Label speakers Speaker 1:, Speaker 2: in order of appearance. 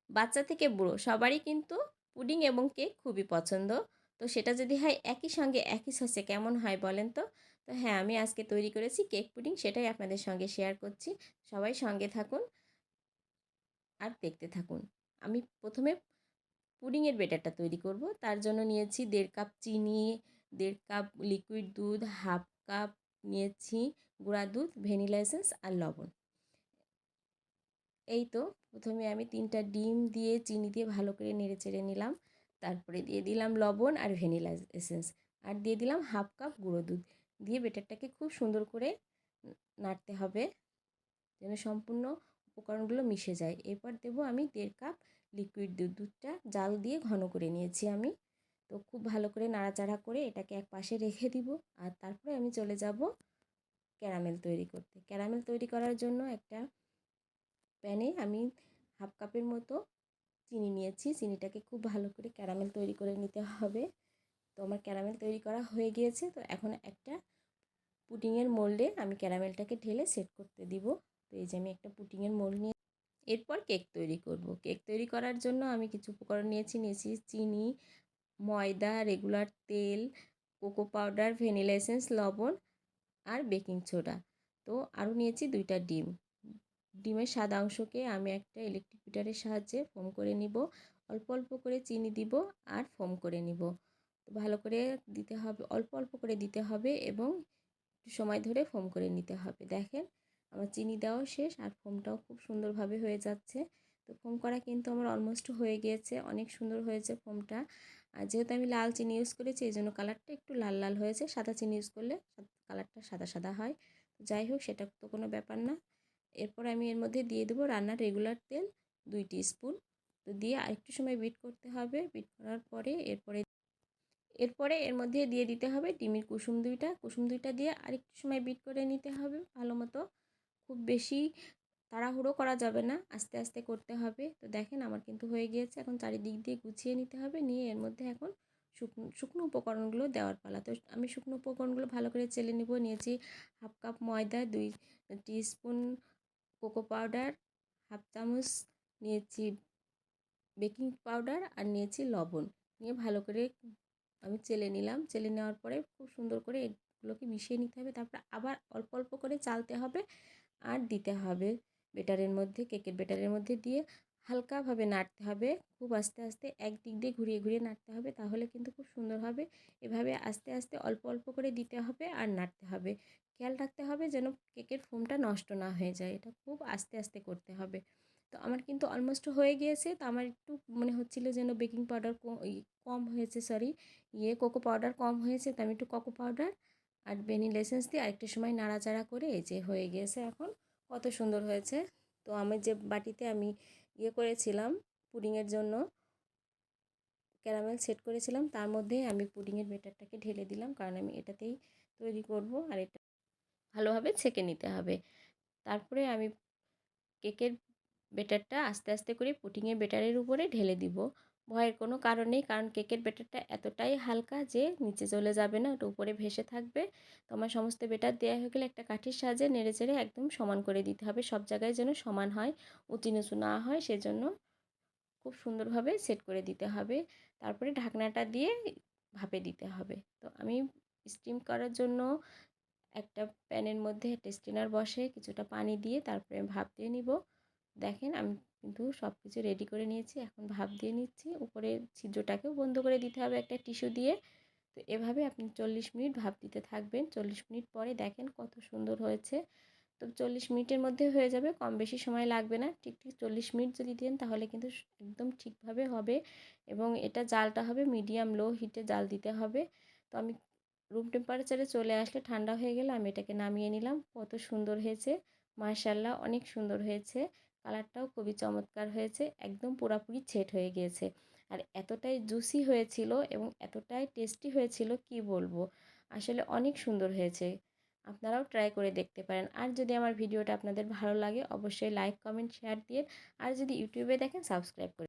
Speaker 1: বাচ্চা থেকে বুড়ো সবারই কিন্তু পুডিং এবং কেক খুবই পছন্দ। তো সেটা যদি হয় একই সঙ্গে একই সসে কেমন হয় বলেন তো? তো হ্যাঁ, আমি আজকে তৈরি করেছি কেক পুডিং, সেটাই আপনাদের সঙ্গে শেয়ার করছি। সবাই সঙ্গে থাকুন আর দেখতে থাকুন। আমি প্রথমে পুডিংয়ের ব্যাটারটা তৈরি করব। তার জন্য নিয়েছি 1.5 কাপ চিনি, 1.5 কাপ লিকুইড দুধ, হাফ কাপ নিয়েছি গুঁড়া দুধ, ভ্যানিলা এসেন্স আর লবণ। এই তো প্রথমে আমি 3টা ডিম দিয়ে চিনি দিয়ে ভালো করে নেড়েচেড়ে নিলাম। তারপরে দিয়ে দিলাম লবণ আর ভ্যানিলা এসেন্স, আর দিয়ে দিলাম হাফ কাপ গুঁড়ো দুধ। দিয়ে ব্যাটারটাকে খুব সুন্দর করে নাড়তে হবে যেন সম্পূর্ণ উপকরণগুলো মিশে যায়। এরপর দেবো আমি 1.5 কাপ লিকুইড দুধ। দুধটা জাল দিয়ে ঘন করে নিয়েছি আমি। তো খুব ভালো করে নাড়াচাড়া করে এটাকে এক পাশে রেখে দিব। আর তারপরে আমি চলে যাব ক্যারামেল তৈরি করতে। ক্যারামেল তৈরি করার জন্য একটা প্যানে আমি হাফ কাপের মতো চিনি নিয়েছি। চিনিটাকে খুব ভালো করে ক্যারামেল তৈরি করে নিতে হবে। তো আমার ক্যারামেল তৈরি করা হয়ে গিয়েছে। তো এখন একটা পুডিংয়ের মোল্ডে আমি ক্যারামেলটাকে ঢেলে সেট করতে দিব। তো এই যে আমি একটা পুডিংয়ের মোল্ড নিয়ে এরপর কেক তৈরি করব। কেক তৈরি করার জন্য আমি কিছু উপকরণ নিয়েছি চিনি, ময়দা, রেগুলার তেল, কোকো পাউডার, ভ্যানিলা এসেন্স, লবণ আর বেকিং সোডা। তো আরও নিয়েছি 2টা ডিম। ডিমের সাদা অংশকে আমি একটা ইলেকট্রিক বিটারের সাহায্যে ফোম করে নিব। অল্প অল্প করে চিনি দিব আর ফোম করে নিব। তো ভালো করে দিতে হবে, অল্প অল্প করে দিতে হবে এবং একটু সময় ধরে ফোম করে নিতে হবে। দেখেন আমার চিনি দেওয়াও শেষ আর ফোমটাও খুব সুন্দরভাবে হয়ে যাচ্ছে। তো ফোম করা কিন্তু আমার অলমোস্ট হয়ে গিয়েছে, অনেক সুন্দর হয়েছে ফোমটা। আর যেহেতু আমি লাল চিনি ইউজ করেছি এই জন্য কালারটা একটু লাল লাল হয়েছে। সাদা চিনি ইউজ করলে কালারটা সাদা সাদা হয়। যাই হোক, সেটা তো কোনো ব্যাপার না। এরপর আমি এর মধ্যে দিয়ে দেবো রান্নার রেগুলার তেল 2 টিস্পুন। তো দিয়ে আরেকটু সময় বিট করতে হবে। বিট করার পরে এরপরে এর মধ্যে দিয়ে দিতে হবে ডিমের কুসুম দুইটা দিয়ে আরেকটু সময় বিট করে নিতে হবে ভালো মতো। খুব বেশি তাড়াহুড়ো করা যাবে না, আস্তে আস্তে করতে হবে। তো দেখেন আমার কিন্তু হয়ে গিয়েছে। এখন চারিদিক দিয়ে গুছিয়ে নিতে হবে, নিয়ে এর মধ্যে এখন শুকনো উপকরণগুলো দেওয়ার পালা। তো আমি শুকনো উপকরণগুলো ভালো করে চেলে নিব। নিয়েছি হাফ কাপ ময়দা, 2 টিস্পুন কোকো পাউডার, হাফ চামচ নিয়েছি বেকিং পাউডার আর নিয়েছি লবণ। নিয়ে ভালো করে আমি চেলে নিলাম। চেলে নেওয়ার পরে খুব সুন্দর করে এগুলোকে মিশিয়ে নিতে হবে। তারপরে আবার অল্প অল্প করে চালতে হবে আর দিতে হবে কেকের ব্যাটারের মধ্যে দিয়ে হালকাভাবে নাড়তে হবে। খুব আস্তে আস্তে একদিক দিয়ে ঘুরিয়ে ঘুরিয়ে নাড়তে হবে, তাহলে কিন্তু খুব সুন্দর হবে। এভাবে আস্তে আস্তে অল্প অল্প করে দিতে হবে আর নাড়তে হবে। খেয়াল রাখতে হবে যেন কেকের ফোমটা নষ্ট না হয়ে যায়। এটা খুব আস্তে আস্তে করতে হবে। তো আমার কিন্তু অলমোস্ট হয়ে গিয়েছে। তো আমার একটু মনে হচ্ছিল যেন বেকিং পাউডার কম হয়েছে, সরি কোকো পাউডার কম হয়েছে। তো আমি একটু কোকো পাউডার আর ভ্যানিলা এসেন্স দিয়ে আরেকটু সময় নাড়াচাড়া করে এই যে হয়ে গিয়েছে এখন। কত সুন্দর হয়েছে। তো আমি যে বাটিতে আমি করেছিলাম পুডিংয়ের জন্য ক্যারামেল সেট করেছিলাম, তার মধ্যে আমি পুডিংয়ের ব্যাটারটাকে ঢেলে দিলাম, কারণ আমি এটাতেই তৈরি করব আর এটা ভালোভাবে ছেঁকে নিতে হবে। তারপরে আমি কেকের ব্যাটারটা আস্তে আস্তে করে পুডিংয়ের ব্যাটারের উপরে ঢেলে দিব। ভয়ের কোনো কারণ নেই, কারণ কেকের ব্যাটারটা এতটাই হালকা যে নিচে চলে যাবে না, ওটা উপরে ভেসে থাকবে। তো আমার সমস্ত ব্যাটার দেওয়া হয়ে গেলে একটা কাঠির সাহায্যে নেড়েচেড়ে একদম সমান করে দিতে হবে। সব জায়গায় যেন সমান হয়, উঁচু নিচু না হয়, সেজন্য খুব সুন্দরভাবে সেট করে দিতে হবে। তারপরে ঢাকনাটা দিয়ে ভাপে দিতে হবে। তো আমি স্টিম করার জন্য একটা প্যানের মধ্যে একটা স্ট্রেনার বসে কিছুটা পানি দিয়ে তারপরে ভাপ দিয়ে নিব। দেখেন আমি কিন্তু সব কিছু রেডি করে নিয়েছি, এখন ভাপ দিয়ে নিচ্ছি। উপরে ছিদ্রটাকেও বন্ধ করে দিতে হবে একটা টিস্যু দিয়ে। তো এভাবে আপনি 40 মিনিট ভাপ দিতে থাকবেন। 40 মিনিট পরে দেখেন কত সুন্দর হয়েছে। তো 40 মিনিটের মধ্যে হয়ে যাবে, কম বেশি সময় লাগবে না। ঠিক 40 মিনিট যদি দেন তাহলে কিন্তু একদম ঠিকভাবে হবে। এবং এটা জালটা হবে মিডিয়াম লো হিটে জাল দিতে হবে। তো আমি রুম টেম্পারেচারে চলে আসলে ঠান্ডা হয়ে গেলে আমি এটাকে নামিয়ে নিলাম। কত সুন্দর হয়েছে, মাশাআল্লাহ অনেক সুন্দর হয়েছে। কালারটাও খুবই চমৎকার হয়েছে, একদম পুরাপুরি সেট হয়ে গিয়েছে। আর এতটাই জুসি হয়েছিল এবং এতটাই টেস্টি হয়েছিল কি বলবো, আসলে অনেক সুন্দর হয়েছে। আপনারাও ট্রাই করে দেখতে পারেন। আর যদি আমার ভিডিওটা আপনাদের ভালো লাগে অবশ্যই লাইক কমেন্ট শেয়ার দিয়ে, আর যদি ইউটিউবে দেখেন সাবস্ক্রাইব করে